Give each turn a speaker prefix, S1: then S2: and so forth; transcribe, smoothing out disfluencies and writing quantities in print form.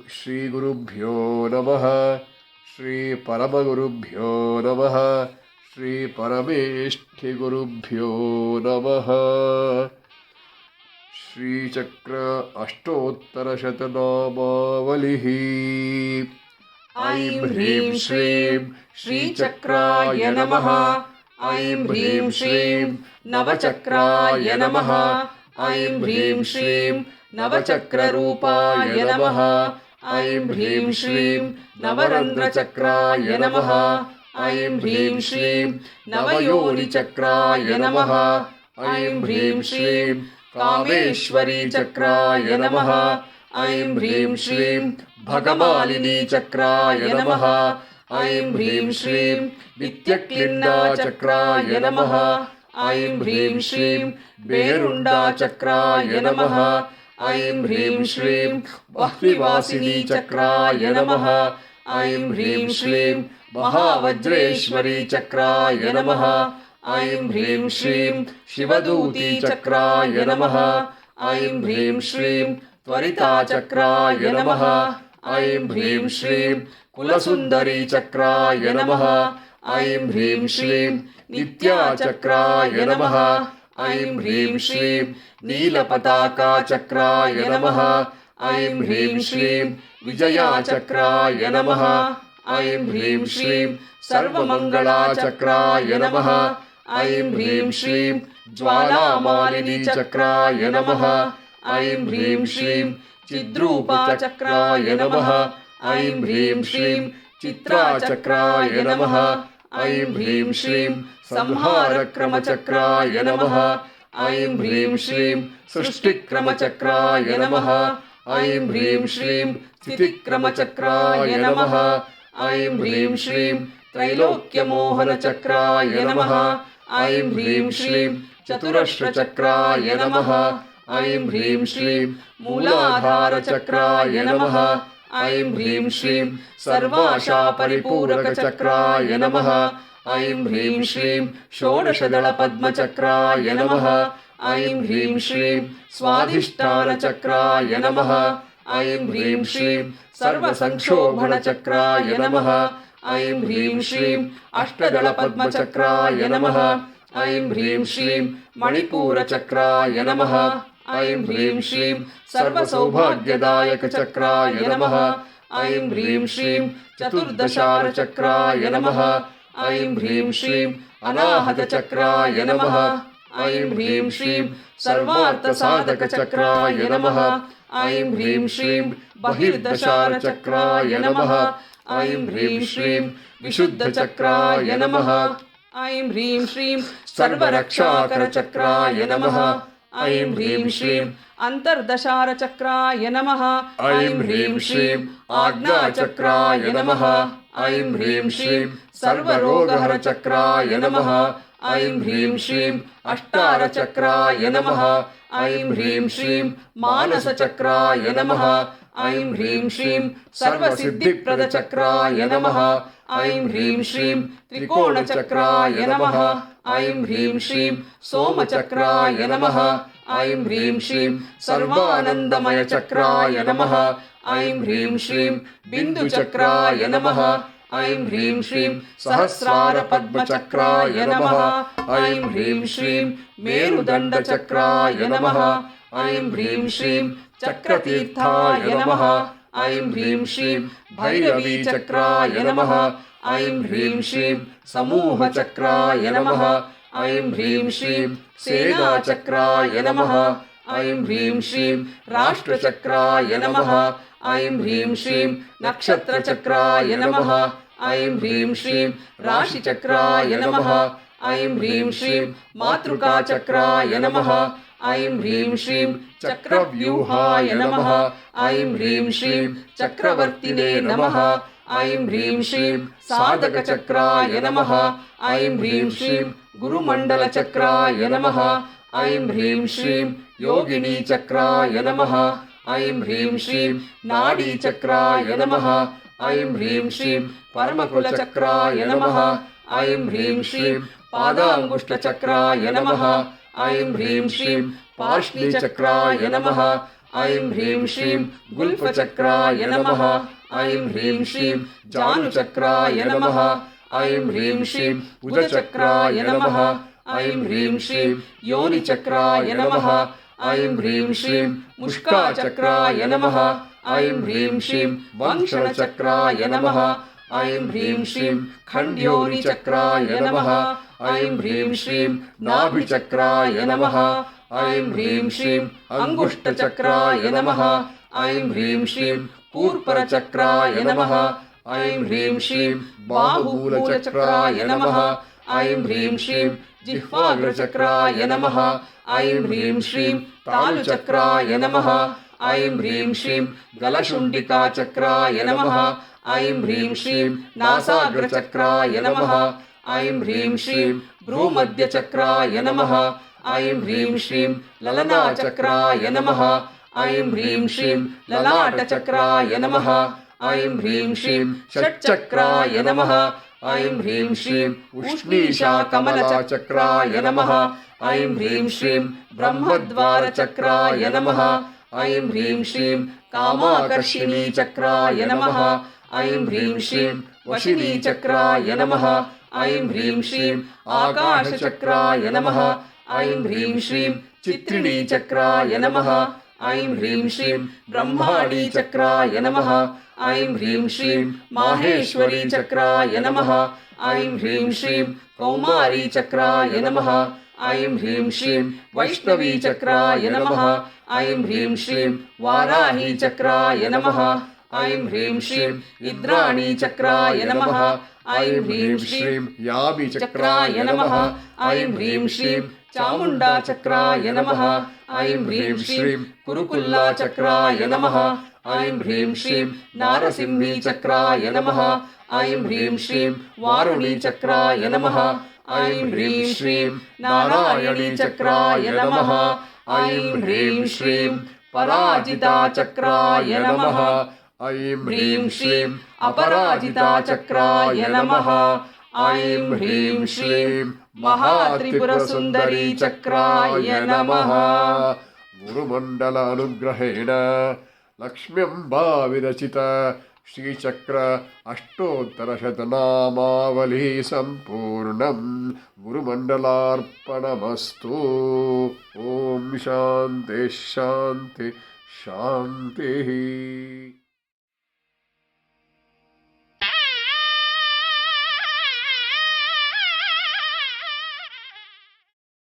S1: श्रीगुरुभ्यो नमः। श्रीपरमगुरुभ्यो नमः। श्रीपरमेष्ठिगुरुभ्यो नमः। श्रीचक्र अष्टोत्तरशतनामावलिः। ऐं ह्रीं श्रीं श्रीचक्राय नमः। ऐं ह्रीं श्रीं नवचक्राय नमः। ऐं ह्रीं श्रीं नवचक्ररूपाय नमः। ऐं ह्रीं श्रीं नवरन्ध्रचक्राय नमः। ऐं ह्रीं श्रीं नवयोनिचक्राय नमः। ऐं ह्रीं श्रीं कामेश्वरीचक्राय नमः। ऐं ह्रीं श्रीं भगमालिनीचक्राय नमः। ऐं ह्रीं श्रीं नित्यक्लिन्नाचक्राय नमः। ऐं ह्रीं श्रीं बेरुण्डाचक्राय नमः। ऐं ह्रीं श्रीं बह्विवासिनीचक्राय नमः। ऐं ह्रीं श्रीं महावज्रेश्वरीचक्राय नमः। ऐं ह्रीं श्रीं शिवदूतीचक्राय नमः। ऐं ह्रीं श्रीं त्वरिताचक्राय नमः। ऐं ह्रीं श्रीं कुलसुन्दरीचक्राय नमः। ऐं ह्रीं श्रीं नित्याचक्राय नमः। ऐं ह्रीं श्रीं नीलपताकाचक्राय नमः। ऐं ह्रीं श्रीं विजयाचक्राय नमः। ऐं ह्रीं श्रीं सर्वमङ्गलाचक्राय नमः। ऐं ह्रीं श्रीं ज्वालामालिनीचक्राय नमः। ऐं ह्रीं श्रीं चिद्रूपाचक्राय नमः। ऐं ह्रीं श्रीं चित्राचक्राय नमः। ऐं ह्रीं श्रीं संहारक्रमचक्राय नमः। ऐं ह्रीं श्रीं सृष्टिक्रमचक्राय नमः। ऐं ह्रीं श्रीं स्थितिक्रमचक्राय नमः। ऐं ह्रीं श्रीं त्रैलोक्यमोहनचक्राय नमः। ऐं ह्रीं श्रीं चतुरश्रचक्राय नमः। ऐं ह्रीं श्रीं मूलाधारचक्राय नमः। ऐं ह्रीं श्रीं सर्वाशापरिपूरकचक्राय नमः। ऐं ह्रीं श्रीं षोडशदलपद्मचक्राय नमः। ऐं ह्रीं श्रीं स्वाधिष्ठानचक्राय नमः। ऐं ह्रीं श्रीं सर्वसंक्षोभणचक्राय नमः। ऐं ह्रीं श्रीं अष्टदलपद्मचक्राय नमः। ऐं ह्रीं श्रीं मणिपूरचक्राय नमः। ऐं ह्रीं श्रीं सर्वसौभाग्यदायकचक्राय नमः। ऐं ह्रीं श्रीं चतुर्दशारचक्राय नमः। ऐं ह्रीं श्रीं अनाहतचक्राय नमः। ऐं ह्रीं श्रीं सर्वार्थसाधकचक्राय नमः। ऐं ह्रीं श्रीं बहिर्दशारचक्राय नमः। ऐं ह्रीं श्रीं विशुद्धचक्राय नमः। ऐं ह्रीं श्रीं सर्वरक्षाकरचक्राय नमः। ऐं ह्रीं श्रीं अन्तर्दशारचक्राय नमः। ऐं ह्रीं श्रीं आज्ञाचक्राय नमः। ऐं ह्रीं श्रीं सर्वरोगहरचक्राय नमः। ऐं ह्रीं श्रीं अष्टारचक्राय नमः। ऐं ह्रीं श्रीं मानसचक्राय नमः। ऐं ह्रीं श्रीं सर्वसिद्धिप्रदचक्राय नमः। ऐं ह्रीं श्रीं त्रिकोणचक्राय नमः। ऐं ह्रीं श्रीं सोमचक्राय नमः। ऐं ह्रीं श्रीं सर्वानन्दमयचक्राय नमः। ऐं ह्रीं श्रीं बिन्दुचक्राय नमः। ऐं ह्रीं श्रीं सहस्रारपद्मचक्राय नमः। ऐं ह्रीं श्रीं मेरुदण्डचक्राय नमः। ऐं ह्रीं श्रीं चक्रतीर्थाय नमः। ऐं ह्रीं श्रीं भैरवीचक्राय नमः। ऐं ह्रीं श्रीं समूहचक्राय नमः। ऐं ह्रीं श्रीं सेनाचक्राय नमः। ऐं ह्रीं श्रीं राष्ट्रचक्राय नमः। ऐं ह्रीं श्रीं नक्षत्रचक्राय नमः। ऐं ह्रीं श्रीं राशिचक्राय नमः। ऐं ह्रीं श्रीं मातृकाचक्राय नमः। ऐं ह्रीं श्रीं चक्रव्यूहाय नमः। ऐं ह्रीं श्रीं चक्रवर्तिने नमः। ऐं ह्रीं श्रीं साधकचक्राय नमः। ऐं ह्रीं श्रीं गुरुमण्डलचक्राय नमः। ऐं ह्रीं श्रीं योगिनीचक्राय नमः। ऐं ह्रीं श्रीं नाडीचक्राय नमः। ऐं ह्रीं श्रीं परमकुलचक्राय नमः। ऐं ह्रीं श्रीं पादाङ्गुष्ठचक्राय नमः। ऐं ह्रीं श्रीं पार्ष्णीचक्राय नमः। ऐं ह्रीं श्रीं गुल्फचक्राय नमः ऐं ह्रीं श्रीं जानुचक्राय नमः ऐं ह्रीं श्रीं उदचक्राय नमः ऐं ह्रीं श्रीं योनिचक्राय नमः ऐं ह्रीं श्रीं मुष्काचक्राय नमः ऐं ह्रीं श्रीं वंशनचक्राय नमः ऐं ह्रीं श्रीं खण्ड्योनिचक्राय नमः ऐं ह्रीं श्रीं नाभिचक्राय नमः ऐं ह्रीं श्रीं अङ्गुष्ठचक्राय नमः ऐं ह्रीं श्रीं पूर्परचक्राय नमः ऐं ह्रीं श्रीं बाहुमूलचक्राय नमः ऐं ह्रीं श्रीं जिह्वाग्रचक्राय नमः ऐं ह्रीं श्रीं तालुचक्राय नमः ऐं ह्रीं श्रीं गलशुण्डिकाचक्राय नमः ऐं ह्रीं श्रीं नासाग्रचक्राय नमः ऐं ह्रीं श्रीं भ्रूमध्यचक्राय नमः ऐं ह्रीं श्रीं ललनाचक्राय नमः ऐं ह्रीं श्रीं ललाटचक्राय नमः ऐं ह्रीं श्रीं षट्चक्राय नमः ऐं ह्रीं श्रीं उष्णीशाकमलचक्राय नमः ऐं ह्रीं श्रीं ब्रह्मद्वारचक्राय नमः ऐं ह्रीं श्रीं कामाकर्षिणीचक्राय नमः ऐं ह्रीं श्रीं वशिनीचक्राय नमः ऐं ह्रीं श्रीं आकाशचक्राय नमः ऐं ह्रीं श्रीं चित्रिणीचक्राय नमः ऐं ह्रीं श्रीं ब्रह्माणीचक्राय नमः ऐं ह्रीं श्रीं माहेश्वरीचक्राय नमः ऐं ह्रीं श्रीं कौमारीचक्राय नमः ऐं ह्रीं श्रीं वैष्णवीचक्राय नमः ऐं ह्रीं श्रीं वाराहीचक्राय नमः ऐं ह्रीं श्रीं इन्द्राणीचक्राय नमः ऐं ह्रीं श्रीं याभिचक्राय नमः ऐं ह्रीं श्रीं चामुण्डाचक्राय नमः ऐं ह्रीं श्रीं कुरुकुल्लाचक्राय नमः ऐं ह्रीं श्रीं नारसिंहीचक्राय नमः ऐं ह्रीं श्रीं वारुणीचक्राय नमः ऐं ह्रीं श्रीं नारायणीचक्राय नमः ऐं ह्रीं श्रीं पराजिताचक्राय नमः ऐं ह्रीं श्रीं अपराजिताचक्राय नमः ऐं ह्रीं श्रीं महात्रिपुरसुन्दरीचक्राय नमः
S2: गुरुमण्डल अनुग्रहेण लक्ष्म्यम्बा विरचित श्रीचक्र अष्टोत्तरशतनामावली सम्पूर्णं गुरुमण्डलार्पणमस्तु। ॐ शान्ति शान्ति शान्तिः।